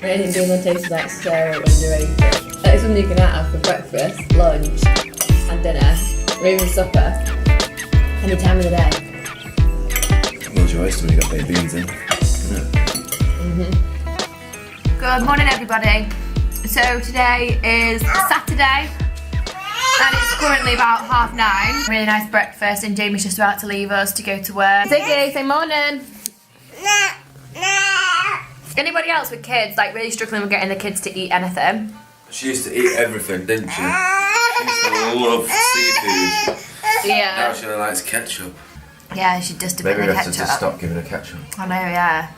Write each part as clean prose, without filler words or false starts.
Anything Demon tastes like so underrated. Like something you can have for breakfast, lunch, and dinner, or even supper, any time of the day. Well, your oyster when you got baked beans in. Good morning, everybody. So today is Saturday, and it's currently about 9:30. Really nice breakfast, and Jamie's just about to leave us to go to work. Ziggy, say morning. Anybody else with kids like really struggling with getting the kids to eat anything? She used to eat everything, didn't she? She used to love seafood. Yeah. Now she only likes ketchup. Yeah, she just a bit Maybe of we have to ketchup. just stop giving her ketchup. I know, yeah.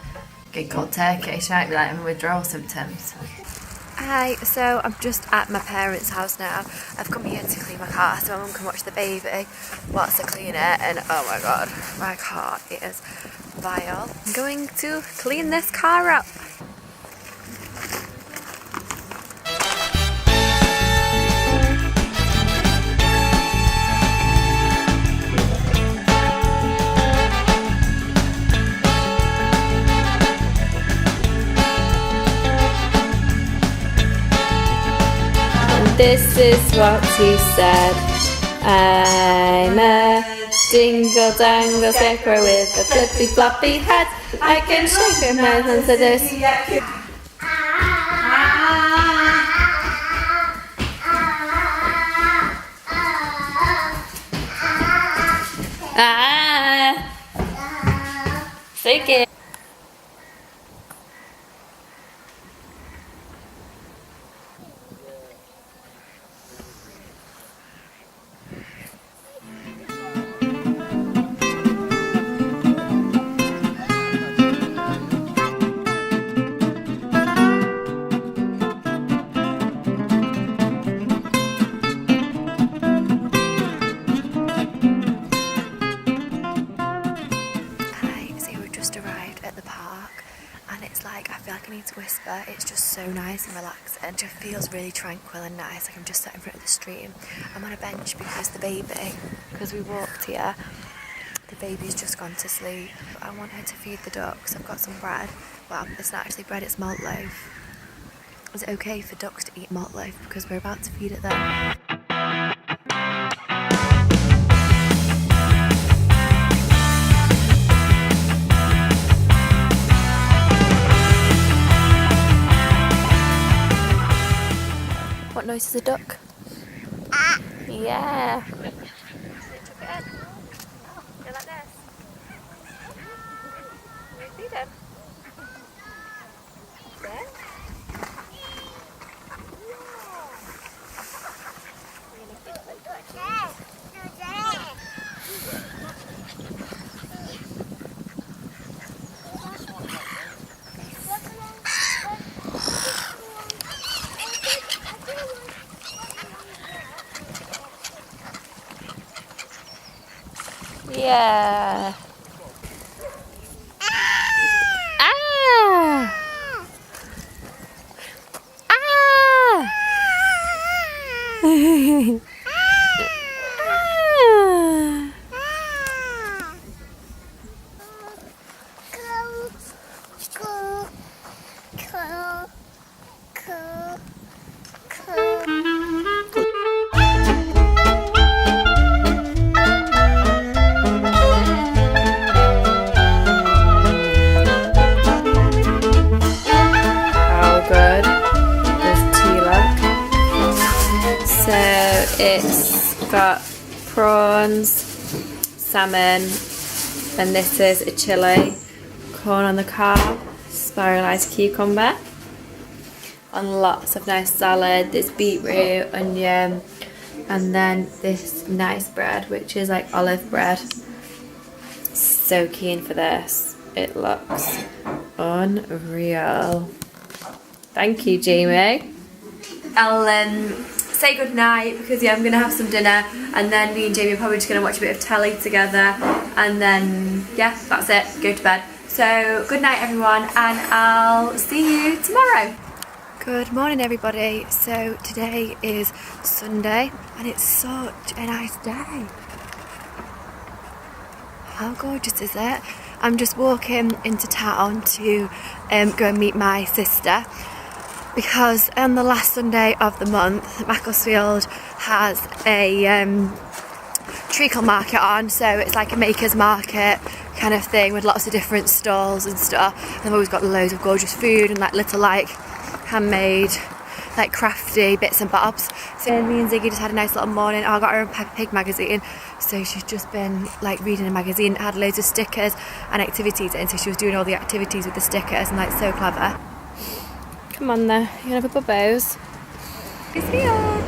Good cold turkey. She might be like having withdrawal symptoms. Hi, so I'm just at my parents' house now. I've come here to clean my car so my mum can watch the baby whilst I clean it, and oh my god, my car is vile. I'm going to clean this car up. This is what he said. I'm a dingle dangle scarecrow with a flippy floppy hat. I can shake your hands into this. Shake it. Arrived at the park, and it's like I feel like I need to whisper. It's just so nice and relaxing, and it feels really tranquil and nice. Like I'm just sat in front of the stream. I'm on a bench because because we walked here, the baby's just gone to sleep. I want her to feed the ducks. I've got some bread. Well, it's not actually bread, it's malt loaf. Is it okay for ducks to eat malt loaf? Because we're about to feed it them. What noise is a duck? Yeah. They took it in. Go like this. You feed him. Yeah. Yeah. Ah! Ah! It's got prawns, salmon, and this is a chili, corn on the cob, spiralised cucumber, and lots of nice salad. There's beetroot, onion, and then this nice bread, which is like olive bread. So keen for this. It looks unreal. Thank you, Jamie. I'll say good night because I'm gonna have some dinner, and then me and Jamie are probably just gonna watch a bit of telly together, and then yeah, that's it, go to bed. So good night everyone, and I'll see you tomorrow. Good morning everybody. So today is Sunday and it's such a nice day. How gorgeous is it? I'm just walking into town to go and meet my sister. because on the last Sunday of the month, Macclesfield has a Treacle Market on, so it's like a maker's market kind of thing with lots of different stalls and stuff. And they've always got loads of gorgeous food and like little like handmade, like crafty bits and bobs. So me and Ziggy just had a nice little morning. Oh, I got her own Peppa Pig magazine, so she's just been like reading a magazine. It had loads of stickers and activities in, so she was doing all the activities with the stickers and like so clever. Come on there, you gonna have a bubbos? She's here. Hi.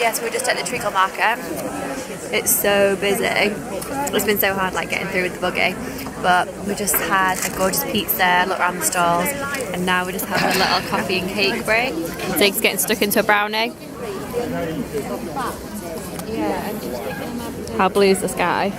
Yes, we're just at the Treacle Market. It's so busy. It's been so hard like getting through with the buggy, but we just had a gorgeous pizza, look around the stalls, and now we're just having a little coffee and cake break. Zig's getting stuck into a brownie. How blue is the sky?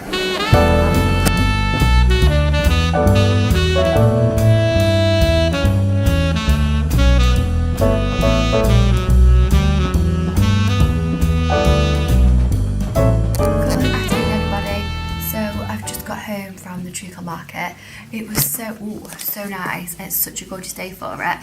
From the Treacle Market. It was so nice, and it's such a gorgeous day for it.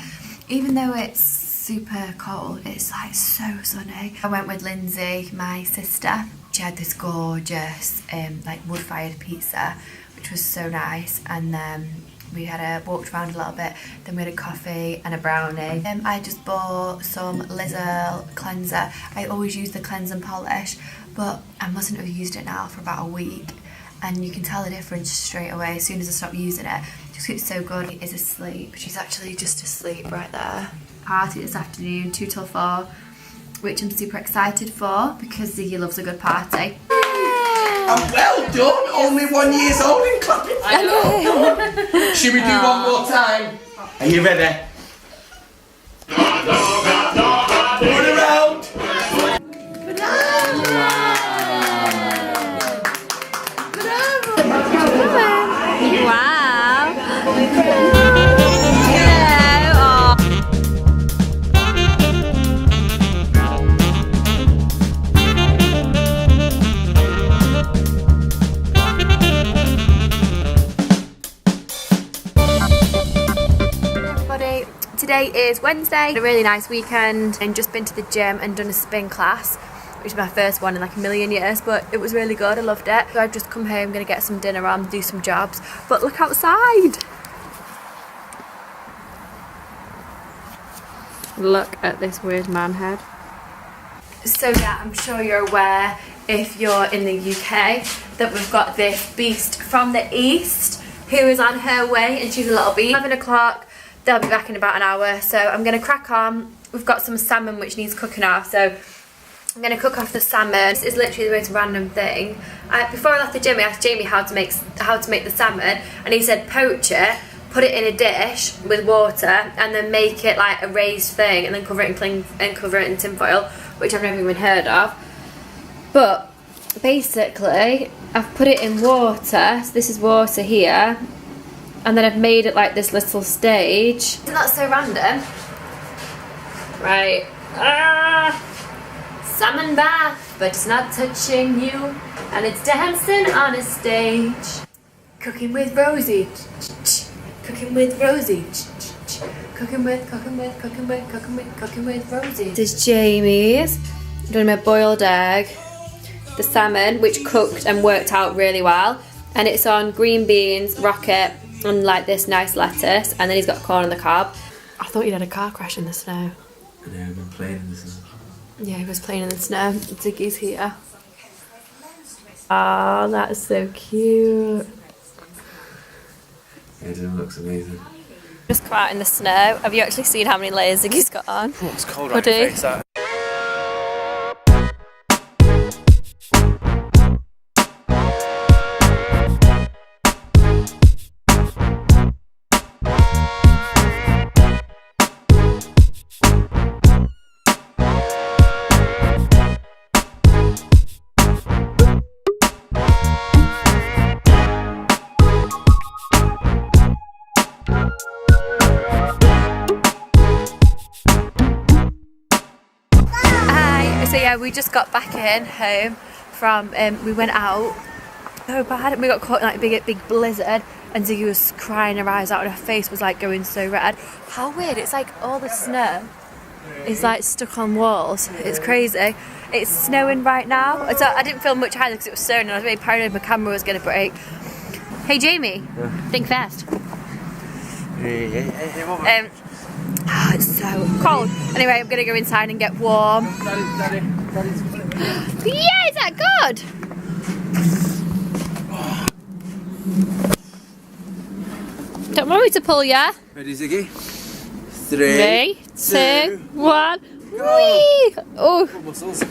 Even though it's super cold, it's like so sunny. I went with Lindsay, my sister. She had this gorgeous like wood-fired pizza, which was so nice, and then we had walked around a little bit, then we had a coffee and a brownie. I just bought some Lizzle cleanser. I always use the cleanse and polish, but I mustn't have used it now for about a week. And you can tell the difference straight away as soon as I stop using it. Just it's so good. He is asleep. She's actually just asleep right there. Party this afternoon, 2 till 4, which I'm super excited for because Ziggy loves a good party. And well done, only 1 year old and clapping. I know. Should we do one more time? Are you ready? Put around. Wow! Everybody, today is Wednesday. A really nice weekend, and just been to the gym and done a spin class, which is my first one in like a million years, but it was really good. I loved it. So I've just come home, gonna get some dinner on, do some jobs, but look outside. Look at this weird man head. So yeah, I'm sure you're aware, if you're in the UK, that we've got this beast from the east who is on her way, and she's a little beast. 11 o'clock, they'll be back in about an hour, so I'm gonna crack on. We've got some salmon which needs cooking off, so I'm going to cook off the salmon. This is literally the most random thing. Before I left the gym, I asked Jamie how to make the salmon, and he said poach it, put it in a dish with water, and then make it like a raised thing, and then cover it in tin foil, which I've never even heard of. But basically, I've put it in water. So this is water here, and then I've made it like this little stage. Isn't that so random? Right. Salmon bath, but it's not touching you, and it's dancing on a stage. Cooking with Rosie. Cooking with Rosie. Cooking with Rosie. This is Jamie's. I'm doing my boiled egg, the salmon, which cooked and worked out really well, and it's on green beans, rocket, and like this nice lettuce, and then he's got corn on the cob. I thought he'd had a car crash in the snow. Yeah, I've been playing in the snow. Yeah, he was playing in the snow. Ziggy's here. Oh, that's so cute. Aiden looks amazing. Just come out in the snow. Have you actually seen how many layers Ziggy's got on? Oh, it's cold on your face, So yeah, we just got back in home from, we went out, so bad, we got caught in like a big blizzard, and Ziggy was crying her eyes out and her face was like going so red. How weird, it's like all the snow is like stuck on walls, it's crazy. It's snowing right now, so I didn't film much either because it was snowing and I was really paranoid my camera was going to break. Hey Jamie, think fast. Oh, it's so cold. Anyway, I'm gonna go inside and get warm. Daddy. Yeah, is that good? Don't want me to pull ya. Ready, Ziggy? 3, 2, 1. Whee! Oh. Muscles.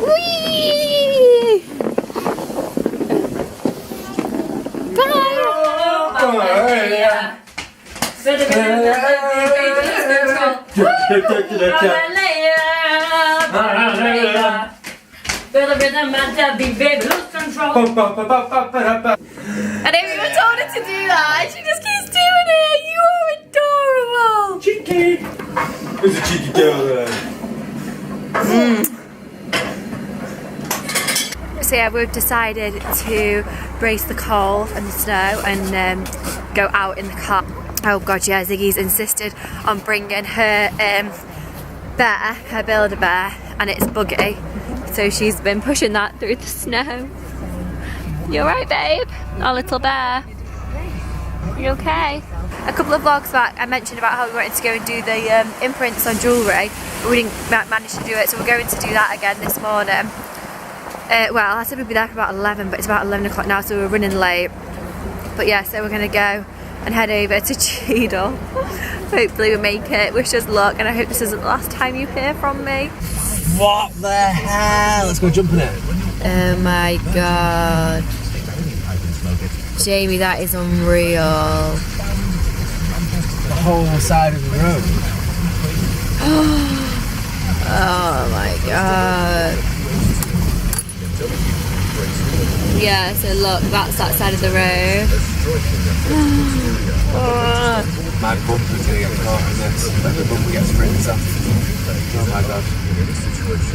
Whee! Bye! I never even told her to do that. She just keeps doing it. You are adorable. Cheeky. Who's a cheeky girl there? So yeah, we've decided to brace the cold and the snow and go out in the car. Oh god, yeah, Ziggy's insisted on bringing her bear, her Build-A-Bear, and its buggy. So she's been pushing that through the snow. You alright, babe? Our little bear. You okay? A couple of vlogs back I mentioned about how we wanted to go and do the imprints on jewellery, but we didn't manage to do it, so we're going to do that again this morning. Well, I said we'd be there for about 11, but it's about 11 o'clock now, so we're running late. But yeah, so we're going to go and head over to Treacle. Hopefully we make it. Wish us luck, and I hope this isn't the last time you hear from me. What the hell? Let's go jump in it. Oh my god. Jamie, that is unreal. The whole side of the road. Oh my god. Yeah, so look, that's that side of the road. My bumper's gonna get caught in this. The bumper gets ripped off. Oh my god.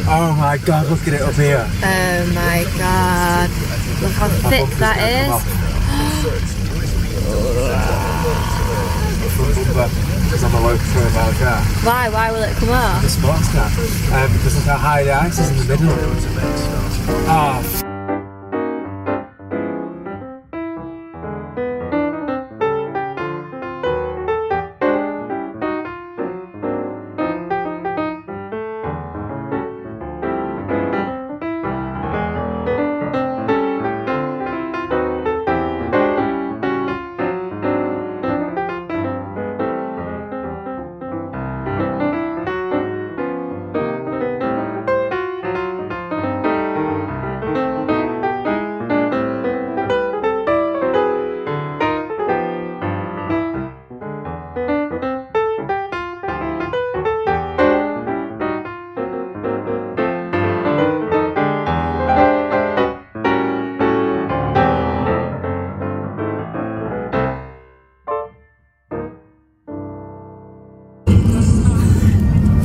Oh my god, look at it up here. Oh my god. Look how thick that is. The front bumper is on the low for about a car. Why will it come off? The sports car. Because look how high the ice is in the middle. Oh,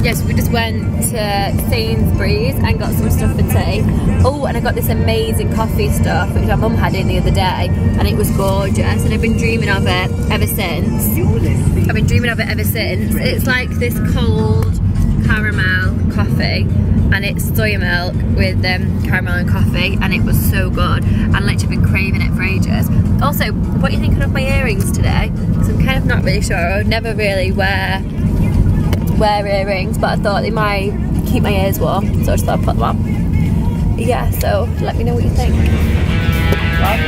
Yes, we just went to Sainsbury's and got some stuff for tea. Oh, and I got this amazing coffee stuff which my mum had in the other day, and it was gorgeous, and I've been dreaming of it ever since. It's like this cold caramel coffee, and it's soy milk with caramel and coffee, and it was so good. And literally been craving it for ages. Also, what are you thinking of my earrings today? Because I'm kind of not really sure. I would never really wear earrings, but I thought they might keep my ears warm, so I just thought I'd put them on. Yeah, so let me know what you think. Well,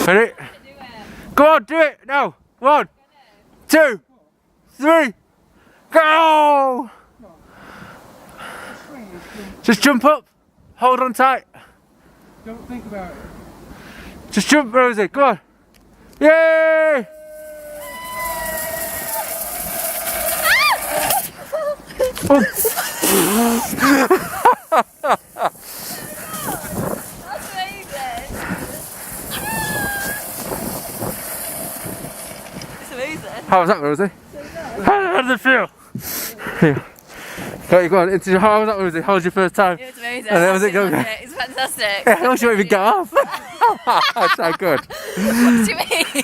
Ready? Go on, do it now. 1, 2, 3, go! Just jump up. Hold on tight. Don't think about it. Just jump, Rosie. Go on. Yay! How was that, Rosie? How did it feel? Yeah. Okay, go on. How was that, Rosie? How was your first time? it was amazing. And how was it going? It's fantastic. Yeah, how much you even get off? That's so good. What do you mean?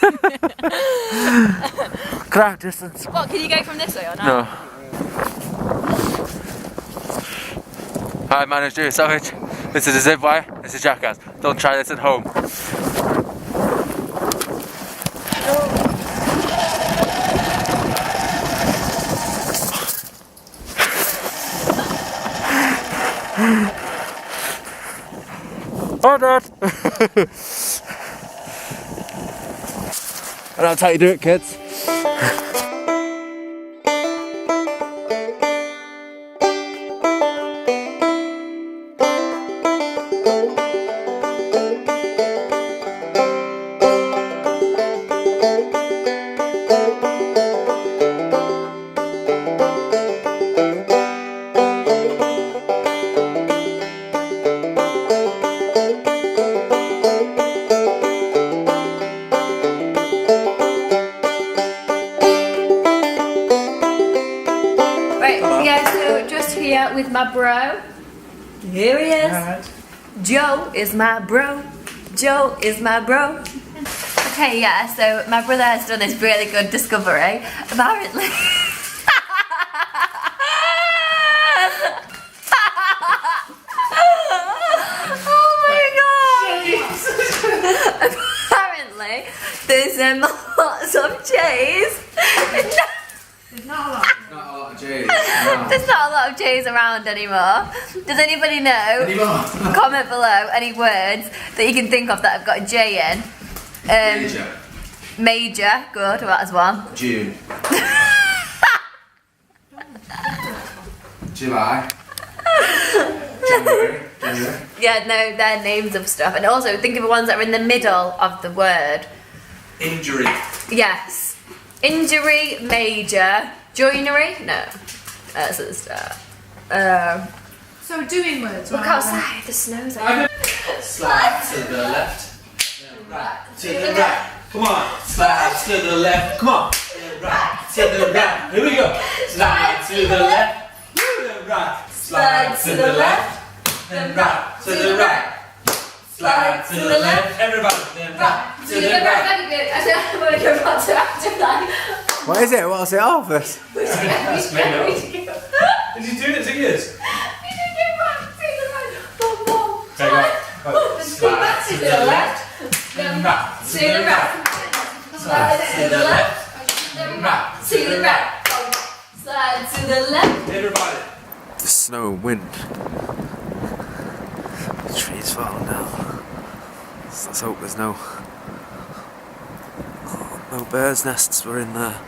Crowd distance. What, can you go from this way or not? No. Hi, my name's Drew Savage. This is a zip wire. This is Jackass. Don't try this at home. Oh, Dad! And that's how you do it, kids. With my bro. Here he is. Right. Joe is my bro. Joe is my bro. Okay, yeah, so my brother has done this really good discovery. Apparently. Oh my god! Apparently, there's lots of cheese. There's not a lot. Not a lot of J's. No. There's not a lot of J's around anymore. Does anybody know? Comment below any words that you can think of that have got a J in. Major. Major, good, well, that's one. June. July. January. Yeah, no, they're names of stuff. And also, think of the ones that are in the middle of the word. Injury. Yes. Injury, major. Joinery? No. That's at the start. So doing words. Look right? outside, the snow's out. Slide to the left. Then right. To the right. Come on. Slide to the left. Come on. Then right. To the right. Here we go. Slide to the left. Then right. Slide to the left. Then right. To the right. Slide to the left. Everybody. Then right. To the right. I want to go back to after that. What is it? What's it off us? That's made up. Is he doing it to yours? Okay, go. Slide to the left. Then right. To the right. Slide to the left. Then right. To the right. Slide to the left. Everybody. The snow and wind. The trees falling down. So let's hope there's no birds' nests were in there.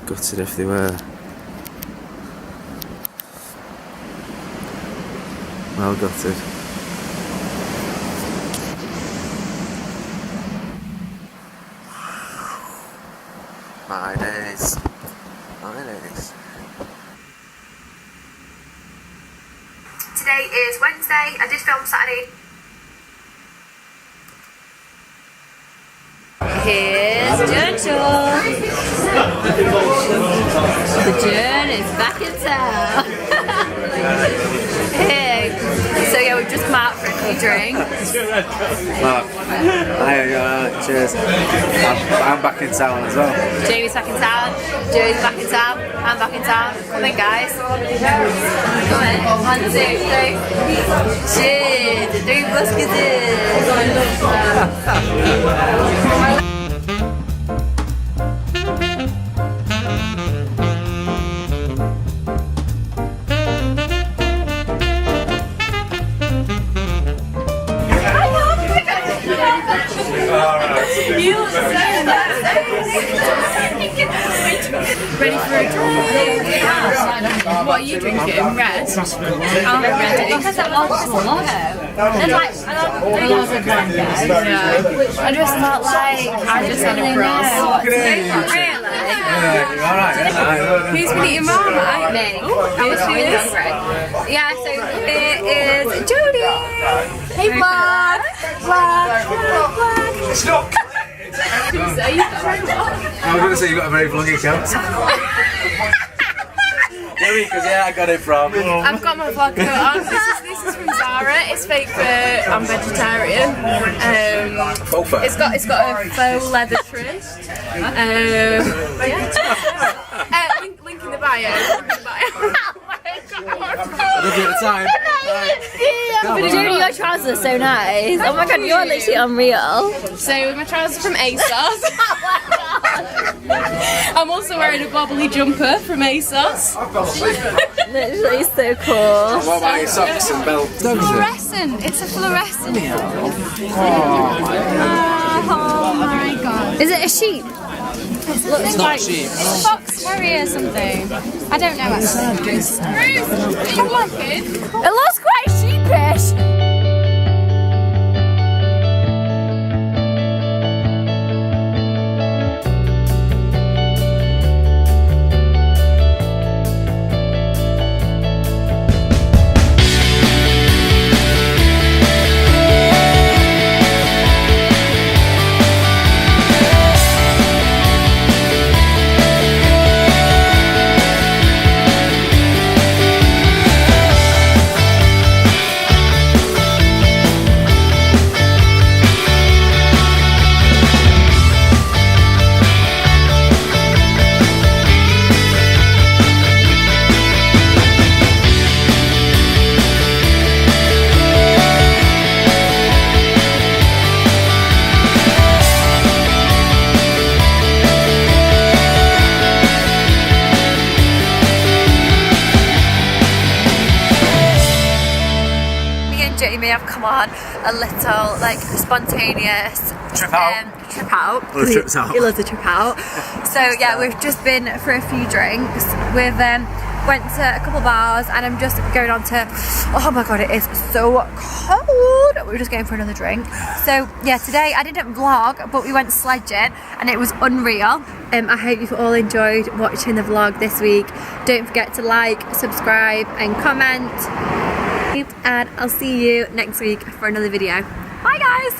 Gutted if they were. Well gutted. My days. My days. Today is Wednesday. I did film Saturday. Here's Gentle. The Jen is back in town. Hey. So yeah, we've just come out for a few drinks. Cheers. I'm back in town as well. Jamie's back in town. Joey's back in town. I'm back in town. Come in, guys. Come in. 1, 2, 3. Cheers. 3 musketeers. You look so nice. Ready for a drink? What are you drinking? Red? I'm red. Because I love and like, I love a mango. I just felt like I just had a frost. Really? Who's gonna eat your Marmite? Me. Who's hungry? Yeah, so here is Jodie. Hey, vlog. Vlog. Stop! I was going to say you've got a very vloggy account. Because I got it from. I've got my vlog coat on. This is from Zara. It's fake fur. I'm vegetarian. Faux fur. It's got a faux leather trim. Link in the bio. I love you at the time. Jodie, your trousers are so nice. Oh my god, you're literally unreal. So my trousers from ASOS. I'm also wearing a bobbly jumper from ASOS. Literally so cool. What about your socks and belt? Fluorescent. It's a fluorescent. Oh my god. Is it a sheep? It looks like sheep. it's a fox terrier or something. I don't know actually. Ruth, are you walking? It looks quite sheepish. Jamie, I've come on a little like spontaneous Trip out. Trip out. Love trips out. He loves a trip out. So yeah, we've just been for a few drinks. We've went to a couple bars and I'm just going on to, oh my god, it is so cold. We're just going for another drink. So yeah, today I didn't vlog, but we went sledging and it was unreal. I hope you've all enjoyed watching the vlog this week. Don't forget to like, subscribe and comment. And I'll see you next week for another video. Bye guys!